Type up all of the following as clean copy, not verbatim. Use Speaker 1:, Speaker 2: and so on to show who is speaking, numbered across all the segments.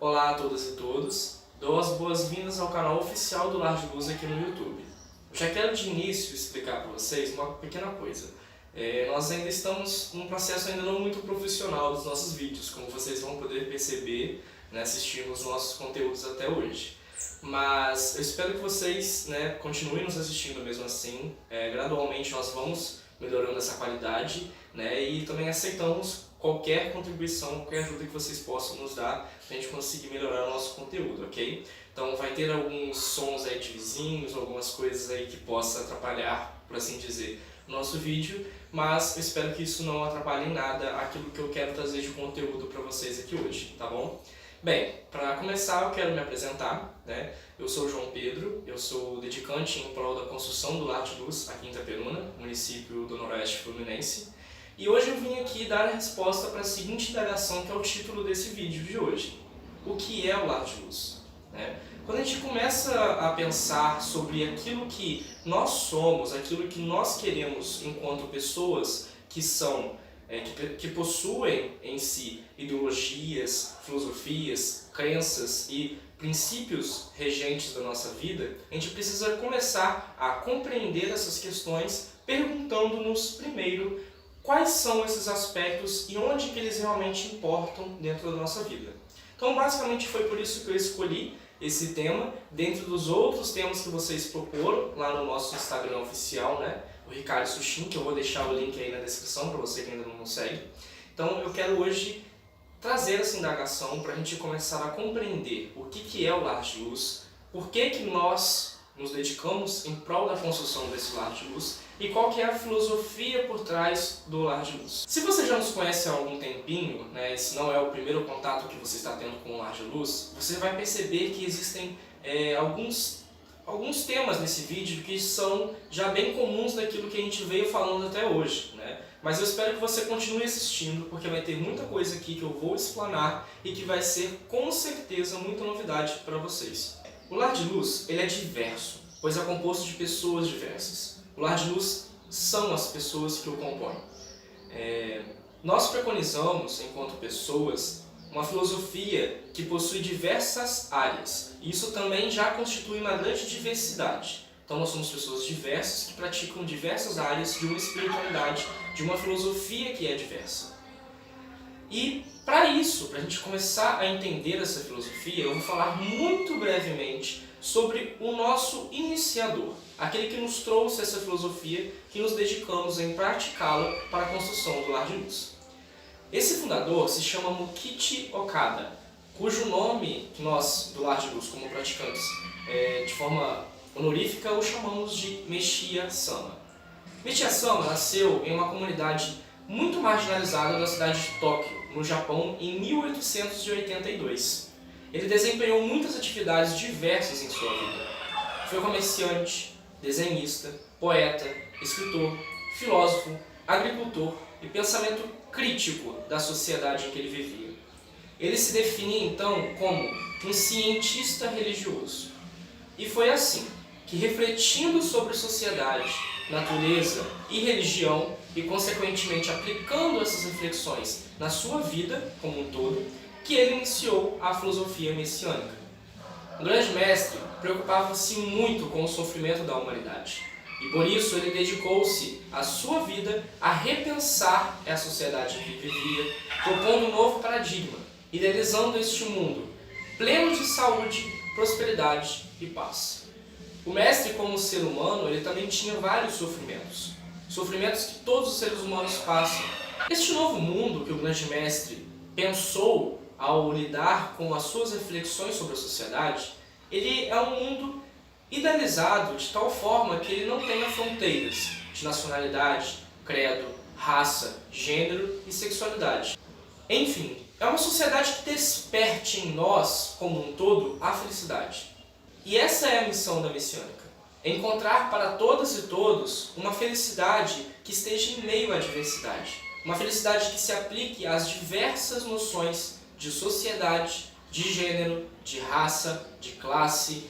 Speaker 1: Olá a todas e todos, dou as boas-vindas ao canal oficial do Lar de Luz aqui no YouTube. Eu já quero de início explicar para vocês uma pequena coisa. Nós ainda estamos num processo ainda não muito profissional dos nossos vídeos, como vocês vão poder perceber, né, assistindo os nossos conteúdos até hoje. Mas eu espero que vocês, continuem nos assistindo mesmo assim. Gradualmente nós vamos melhorando essa qualidade, e também aceitamos qualquer contribuição, qualquer ajuda que vocês possam nos dar para a gente conseguir melhorar o nosso conteúdo, ok? Então vai ter alguns sons aí de vizinhos, algumas coisas aí que possa atrapalhar, por assim dizer, o nosso vídeo, mas eu espero que isso não atrapalhe em nada aquilo que eu quero trazer de conteúdo para vocês aqui hoje, tá bom? Bem, para começar eu quero me apresentar, Eu sou o João Pedro, eu sou dedicante em prol da construção do Lar de Luz aqui em Itaperuna, município do Noroeste Fluminense. E hoje eu vim aqui dar a resposta para a seguinte indagação que é o título desse vídeo de hoje. O que é o Lar de Luz? Quando a gente começa a pensar sobre aquilo que nós somos, aquilo que nós queremos enquanto pessoas que possuem em si ideologias, filosofias, crenças e princípios regentes da nossa vida, a gente precisa começar a compreender essas questões perguntando-nos primeiro quais são esses aspectos e onde que eles realmente importam dentro da nossa vida. Então, basicamente, foi por isso que eu escolhi esse tema, dentro dos outros temas que vocês proporam lá no nosso Instagram oficial, o Ricardo Sushin, que eu vou deixar o link aí na descrição para você que ainda não nos segue. Então, eu quero hoje trazer essa indagação para a gente começar a compreender o que é o Lar de Luz, por que nós nos dedicamos em prol da construção desse Lar de Luz e qual que é a filosofia por trás do Lar de Luz. Se você já nos conhece há algum tempinho, esse não é o primeiro contato que você está tendo com o Lar de Luz, você vai perceber que existem alguns temas nesse vídeo que são já bem comuns daquilo que a gente veio falando até hoje, Mas eu espero que você continue assistindo, porque vai ter muita coisa aqui que eu vou explanar e que vai ser com certeza muita novidade para vocês. O Lar de Luz ele é diverso, pois é composto de pessoas diversas. O Lar de Luz são as pessoas que o compõem. Nós preconizamos, enquanto pessoas, uma filosofia que possui diversas áreas. E isso também já constitui uma grande diversidade. Então nós somos pessoas diversas que praticam diversas áreas de uma espiritualidade, de uma filosofia que é diversa. E para isso, para a gente começar a entender essa filosofia, eu vou falar muito brevemente sobre o nosso iniciador, aquele que nos trouxe essa filosofia, que nos dedicamos em praticá-la para a construção do Lar de Luz. Esse fundador se chama Mukichi Okada, cujo nome que nós, do Lar de Luz, como praticantes, de forma honorífica, o chamamos de Meishiya Sama. Meishiya Sama nasceu em uma comunidade muito marginalizada da cidade de Tóquio, no Japão, em 1882. Ele desempenhou muitas atividades diversas em sua vida. Foi comerciante, desenhista, poeta, escritor, filósofo, agricultor e pensamento crítico da sociedade em que ele vivia. Ele se definia então como um cientista religioso. E foi assim que, refletindo sobre sociedade, natureza e religião, e consequentemente aplicando essas reflexões na sua vida como um todo, que ele iniciou a filosofia messiânica. O grande mestre preocupava-se muito com o sofrimento da humanidade, e por isso ele dedicou-se a sua vida a repensar a sociedade em que vivia, propondo um novo paradigma, idealizando este mundo pleno de saúde, prosperidade e paz. O mestre, como ser humano, ele também tinha vários sofrimentos que todos os seres humanos passam. Este novo mundo que o grande mestre pensou ao lidar com as suas reflexões sobre a sociedade, ele é um mundo idealizado de tal forma que ele não tenha fronteiras de nacionalidade, credo, raça, gênero e sexualidade. Enfim, é uma sociedade que desperte em nós, como um todo, a felicidade. E essa é a missão da messiânica. Encontrar para todas e todos uma felicidade que esteja em meio à diversidade. Uma felicidade que se aplique às diversas noções de sociedade, de gênero, de raça, de classe.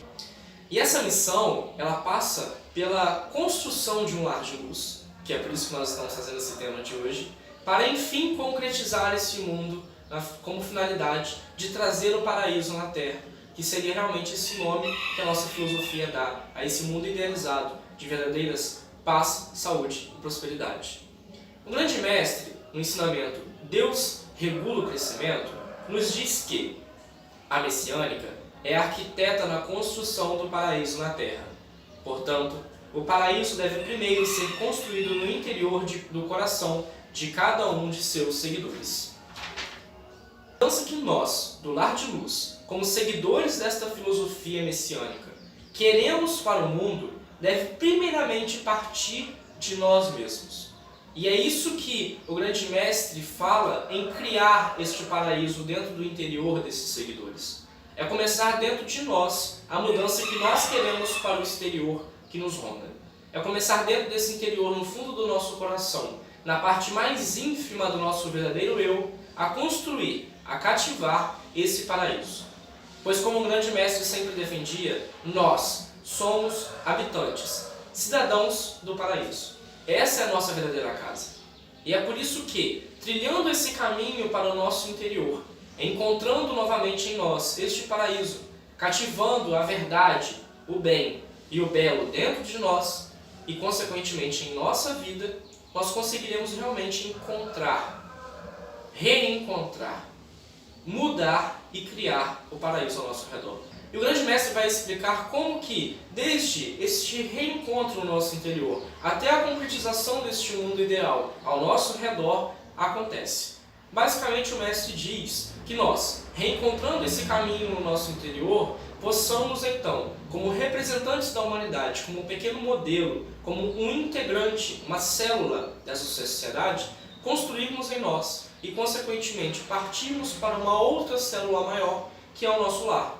Speaker 1: E essa missão, ela passa pela construção de um lar de luz, que é por isso que nós estamos fazendo esse tema de hoje, para enfim concretizar esse mundo como finalidade de trazer o paraíso na Terra, que seria realmente esse nome que a nossa filosofia dá a esse mundo idealizado de verdadeiras paz, saúde e prosperidade. O grande mestre, no ensinamento Deus regula o crescimento, nos diz que a messiânica é arquiteta na construção do paraíso na Terra. Portanto, o paraíso deve primeiro ser construído no interior do coração de cada um de seus seguidores. A mudança que nós, do Lar de Luz, como seguidores desta filosofia messiânica, queremos para o mundo, deve primeiramente partir de nós mesmos. E é isso que o grande mestre fala em criar este paraíso dentro do interior desses seguidores. É começar dentro de nós a mudança que nós queremos para o exterior que nos ronda. É começar dentro desse interior, no fundo do nosso coração, na parte mais ínfima do nosso verdadeiro eu, a construir, a cativar esse paraíso. Pois como o grande mestre sempre defendia, nós somos habitantes, cidadãos do paraíso. Essa é a nossa verdadeira casa. E é por isso que, trilhando esse caminho para o nosso interior, encontrando novamente em nós este paraíso, cativando a verdade, o bem e o belo dentro de nós e, consequentemente, em nossa vida, nós conseguiremos realmente encontrar, reencontrar, mudar e criar o paraíso ao nosso redor. E o grande mestre vai explicar como que, desde este reencontro no nosso interior até a concretização deste mundo ideal ao nosso redor, acontece. Basicamente, o mestre diz que nós, reencontrando esse caminho no nosso interior, possamos então, como representantes da humanidade, como um pequeno modelo, como um integrante, uma célula dessa sociedade, construirmos em nós e, consequentemente, partirmos para uma outra célula maior, que é o nosso lar.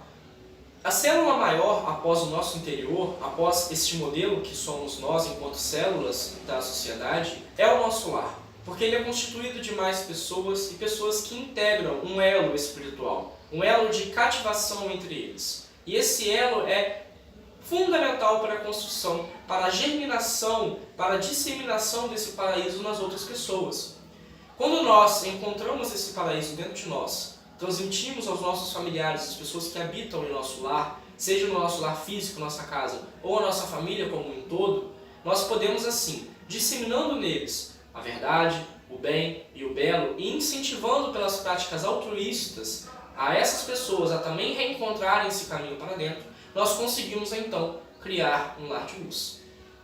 Speaker 1: A célula maior, após o nosso interior, após este modelo que somos nós enquanto células da sociedade, é o nosso lar. Porque ele é constituído de mais pessoas e pessoas que integram um elo espiritual, um elo de cativação entre eles. E esse elo é fundamental para a construção, para a germinação, para a disseminação desse paraíso nas outras pessoas. Quando nós encontramos esse paraíso dentro de nós, transmitimos aos nossos familiares, as pessoas que habitam em nosso lar, seja no nosso lar físico, nossa casa, ou a nossa família como um todo, nós podemos assim, disseminando neles a verdade, o bem e o belo e incentivando pelas práticas altruístas a essas pessoas a também reencontrarem esse caminho para dentro, nós conseguimos então criar um lar de luz.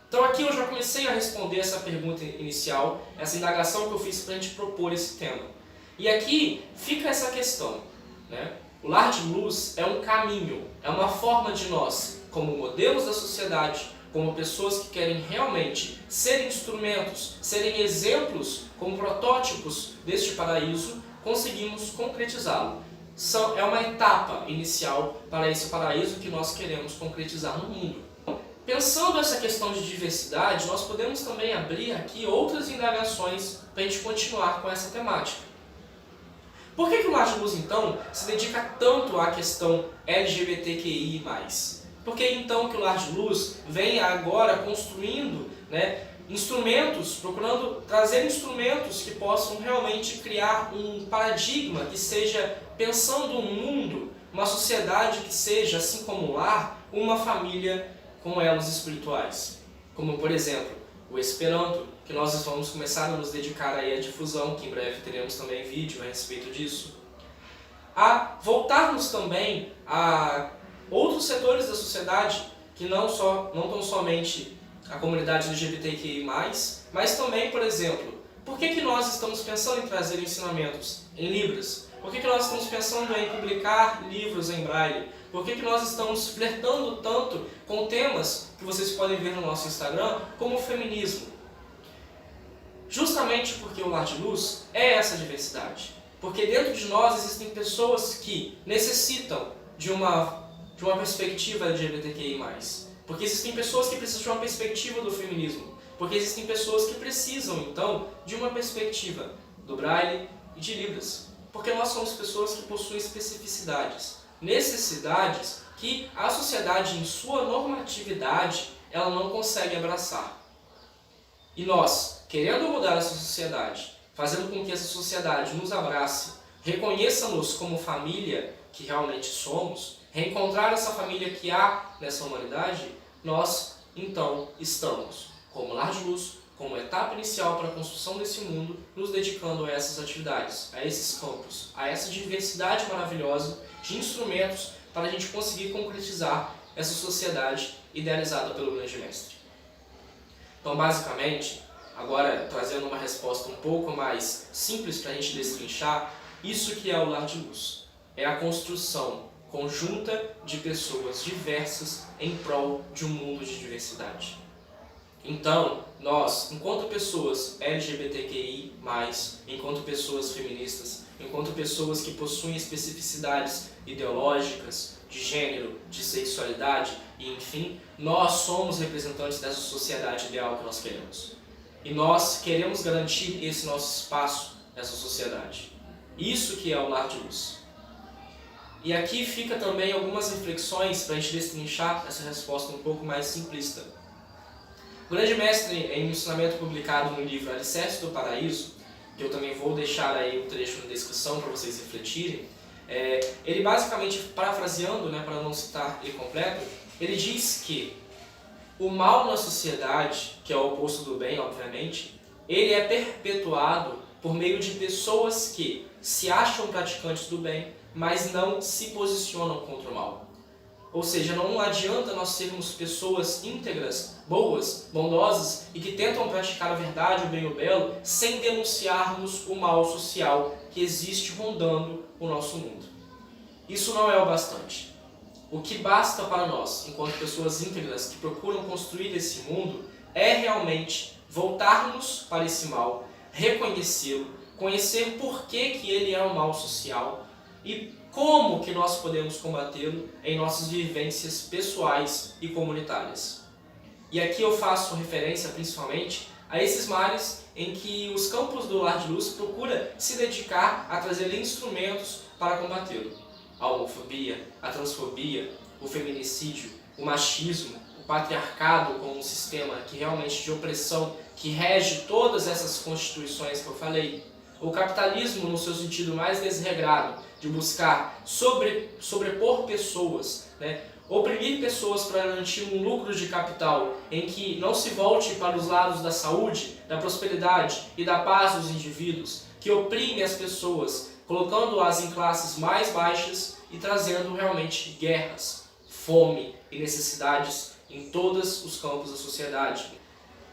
Speaker 1: Então aqui eu já comecei a responder essa pergunta inicial, essa indagação que eu fiz para a gente propor esse tema. E aqui fica essa questão, né? O lar de luz é um caminho, é uma forma de nós, como modelos da sociedade, como pessoas que querem realmente ser instrumentos, serem exemplos, como protótipos deste paraíso, conseguimos concretizá-lo. É uma etapa inicial para esse paraíso que nós queremos concretizar no mundo. Pensando essa questão de diversidade, nós podemos também abrir aqui outras indagações para a gente continuar com essa temática. Por que o Lar de Luz, então, se dedica tanto à questão LGBTQI+. Por que então que o Lar de Luz vem agora construindo, instrumentos, procurando trazer instrumentos que possam realmente criar um paradigma que seja pensando um mundo, uma sociedade que seja, assim como o lar, uma família com elos espirituais? Como, por exemplo, o Esperanto, que nós vamos começar a nos dedicar aí à difusão, que em breve teremos também vídeo a respeito disso. A voltarmos também a outros setores da sociedade, que não tão somente a comunidade LGBTQI+, mas também, por exemplo, por que nós estamos pensando em trazer ensinamentos em Libras? Por que nós estamos pensando em publicar livros em Braille? Por que nós estamos flertando tanto com temas que vocês podem ver no nosso Instagram, como o feminismo? Justamente porque o Lar de Luz é essa diversidade. Porque dentro de nós existem pessoas que necessitam de uma perspectiva LGBTQI+. Porque existem pessoas que precisam de uma perspectiva do feminismo. Porque existem pessoas que precisam, então, de uma perspectiva do Braille e de Libras. Porque nós somos pessoas que possuem especificidades, necessidades que a sociedade, em sua normatividade, ela não consegue abraçar. E nós, querendo mudar essa sociedade, fazendo com que essa sociedade nos abrace, reconheça-nos como família que realmente somos, reencontrar essa família que há nessa humanidade, nós, então, estamos, como lar de luz, como etapa inicial para a construção desse mundo, nos dedicando a essas atividades, a esses campos, a essa diversidade maravilhosa de instrumentos para a gente conseguir concretizar essa sociedade idealizada pelo Grande Mestre. Então, basicamente, agora trazendo uma resposta um pouco mais simples para a gente destrinchar, isso que é o lar de luz. É a construção conjunta de pessoas diversas em prol de um mundo de diversidade. Então, nós, enquanto pessoas LGBTQI+, enquanto pessoas feministas, enquanto pessoas que possuem especificidades ideológicas, de gênero, de sexualidade e enfim, nós somos representantes dessa sociedade ideal que nós queremos. E nós queremos garantir esse nosso espaço nessa sociedade. Isso que é o lar de luz. E aqui fica também algumas reflexões para a gente destrinchar essa resposta um pouco mais simplista. O Grande Mestre, em um ensinamento publicado no livro Alicerce do Paraíso, que eu também vou deixar aí o trecho na descrição para vocês refletirem, ele basicamente, parafraseando, para não citar ele completo, ele diz que o mal na sociedade, que é o oposto do bem, obviamente, ele é perpetuado por meio de pessoas que se acham praticantes do bem, mas não se posicionam contra o mal. Ou seja, não adianta nós sermos pessoas íntegras, boas, bondosas e que tentam praticar a verdade, o bem e o belo, sem denunciarmos o mal social que existe rondando o nosso mundo. Isso não é o bastante. O que basta para nós, enquanto pessoas íntegras que procuram construir esse mundo, é realmente voltarmos para esse mal, reconhecê-lo, conhecer por que ele é um mal social e como que nós podemos combatê-lo em nossas vivências pessoais e comunitárias. E aqui eu faço referência principalmente a esses males em que os campos do Lar de Luz procura se dedicar a trazer instrumentos para combatê-lo. A homofobia, a transfobia, o feminicídio, o machismo, o patriarcado como um sistema que realmente de opressão que rege todas essas constituições que eu falei, o capitalismo no seu sentido mais desregrado, de buscar sobrepor pessoas, oprimir pessoas para garantir um lucro de capital em que não se volte para os lados da saúde, da prosperidade e da paz dos indivíduos, que oprime as pessoas, colocando-as em classes mais baixas e trazendo realmente guerras, fome e necessidades em todos os campos da sociedade.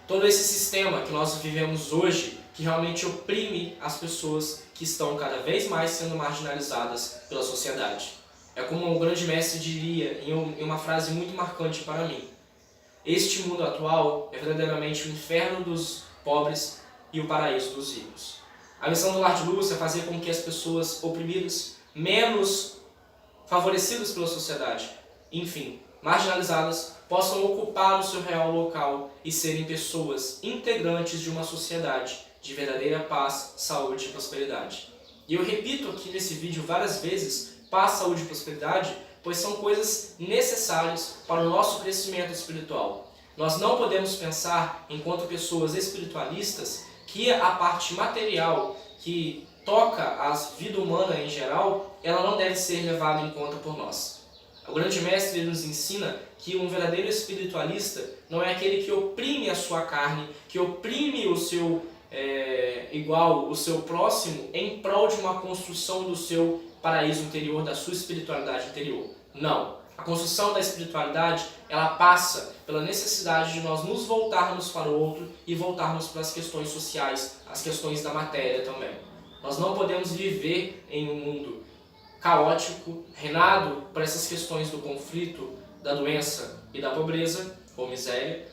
Speaker 1: Todo esse sistema que nós vivemos hoje, que realmente oprime as pessoas que estão cada vez mais sendo marginalizadas pela sociedade. É como o Grande Mestre diria em uma frase muito marcante para mim: este mundo atual é verdadeiramente o inferno dos pobres e o paraíso dos ricos. A missão do Lar de Luz é fazer com que as pessoas oprimidas, menos favorecidas pela sociedade, enfim, marginalizadas, possam ocupar o seu real local e serem pessoas integrantes de uma sociedade de verdadeira paz, saúde e prosperidade. E eu repito aqui nesse vídeo várias vezes, paz, saúde e prosperidade, pois são coisas necessárias para o nosso crescimento espiritual. Nós não podemos pensar, enquanto pessoas espiritualistas, que a parte material que toca a vida humana em geral, ela não deve ser levada em conta por nós. O Grande Mestre nos ensina que um verdadeiro espiritualista não é aquele que oprime a sua carne, que oprime o seu igual, o seu próximo, em prol de uma construção do seu paraíso interior, da sua espiritualidade interior. Não. A construção da espiritualidade, ela passa pela necessidade de nós nos voltarmos para o outro e voltarmos para as questões sociais, as questões da matéria também. Nós não podemos viver em um mundo caótico, reinado por essas questões do conflito, da doença e da pobreza ou miséria,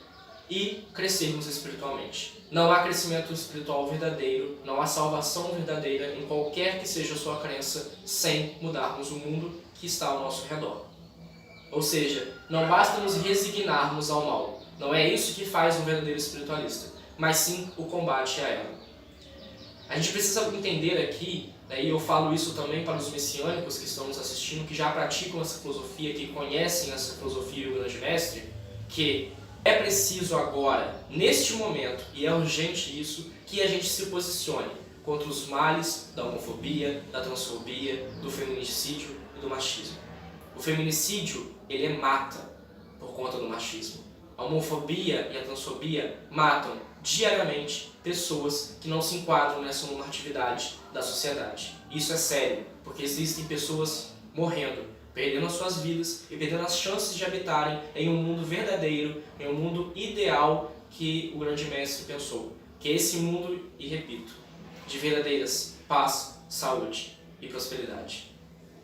Speaker 1: e crescermos espiritualmente. Não há crescimento espiritual verdadeiro, não há salvação verdadeira em qualquer que seja a sua crença, sem mudarmos o mundo que está ao nosso redor. Ou seja, não basta nos resignarmos ao mal. Não é isso que faz um verdadeiro espiritualista, mas sim o combate a ela. A gente precisa entender aqui, e eu falo isso também para os messiânicos que estão nos assistindo, que já praticam essa filosofia, que conhecem essa filosofia do Grande Mestre, que é preciso agora, neste momento, e é urgente isso, que a gente se posicione. contra os males da homofobia, da transfobia, do feminicídio e do machismo. O feminicídio, ele mata por conta do machismo. A homofobia e a transfobia matam diariamente pessoas que não se enquadram nessa normatividade da sociedade. Isso é sério, porque existem pessoas morrendo, perdendo as suas vidas e perdendo as chances de habitarem em um mundo verdadeiro, em um mundo ideal que o grande mestre pensou. Que é esse mundo, e repito, de verdadeiras paz, saúde e prosperidade.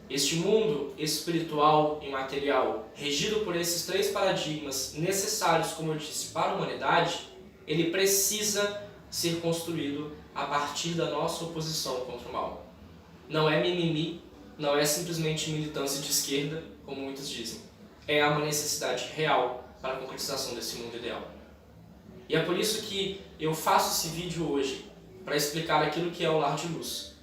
Speaker 1: Este mundo espiritual e material, regido por esses 3 paradigmas necessários, como eu disse, para a humanidade, ele precisa ser construído a partir da nossa oposição contra o mal. Não é mimimi, não é simplesmente militância de esquerda, como muitos dizem. É uma necessidade real para a concretização desse mundo ideal. E é por isso que eu faço esse vídeo hoje, para explicar aquilo que é o lar de luz.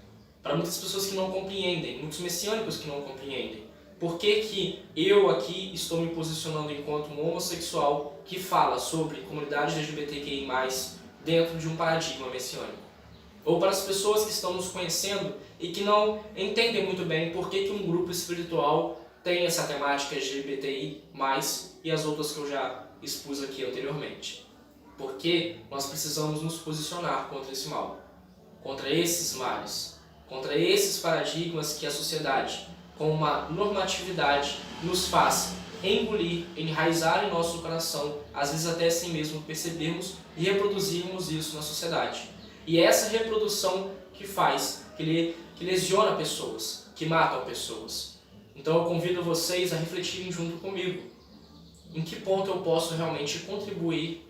Speaker 1: Para muitas pessoas que não compreendem, muitos messiânicos que não compreendem. Por que eu aqui estou me posicionando enquanto um homossexual que fala sobre comunidade LGBTQI+, dentro de um paradigma messiânico? Ou para as pessoas que estão nos conhecendo e que não entendem muito bem por que um grupo espiritual tem essa temática LGBTI+, e as outras que eu já expus aqui anteriormente. Porque nós precisamos nos posicionar contra esse mal, contra esses males, contra esses paradigmas que a sociedade, com uma normatividade, nos faz engolir, enraizar em nosso coração, às vezes até sem mesmo percebermos e reproduzirmos isso na sociedade. E é essa reprodução que faz, que lesiona pessoas, que matam pessoas. Então eu convido vocês a refletirem junto comigo. Em que ponto eu posso realmente contribuir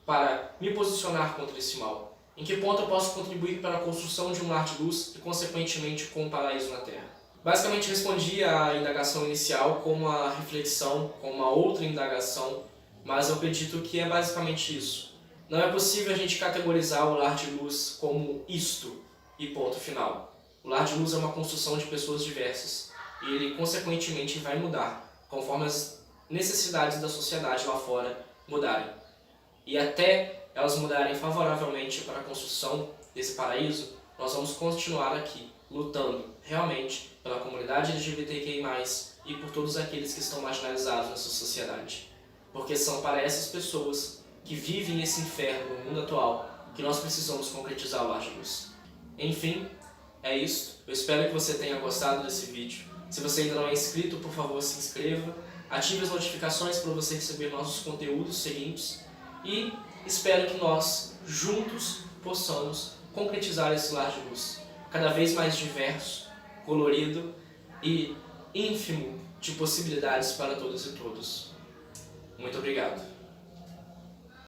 Speaker 1: para me posicionar contra esse mal? Em que ponto eu posso contribuir para a construção de um lar de luz e, consequentemente, com um paraíso na Terra? Basicamente, respondi à indagação inicial com uma reflexão, com uma outra indagação, mas eu acredito que é basicamente isso. Não é possível a gente categorizar o lar de luz como isto e ponto final. O lar de luz é uma construção de pessoas diversas e ele, consequentemente, vai mudar conforme as necessidades da sociedade lá fora mudarem. E até elas mudarem favoravelmente para a construção desse paraíso, nós vamos continuar aqui, lutando realmente pela comunidade LGBTQI+, e por todos aqueles que estão marginalizados nessa sociedade. Porque são para essas pessoas que vivem esse inferno no mundo atual que nós precisamos concretizar o lar de luz. Enfim, é isso. Eu espero que você tenha gostado desse vídeo. Se você ainda não é inscrito, por favor, se inscreva. Ative as notificações para você receber nossos conteúdos seguintes. E espero que nós, juntos, possamos concretizar esse lar de luz, cada vez mais diverso, colorido e ínfimo de possibilidades para todas e todos. Muito obrigado.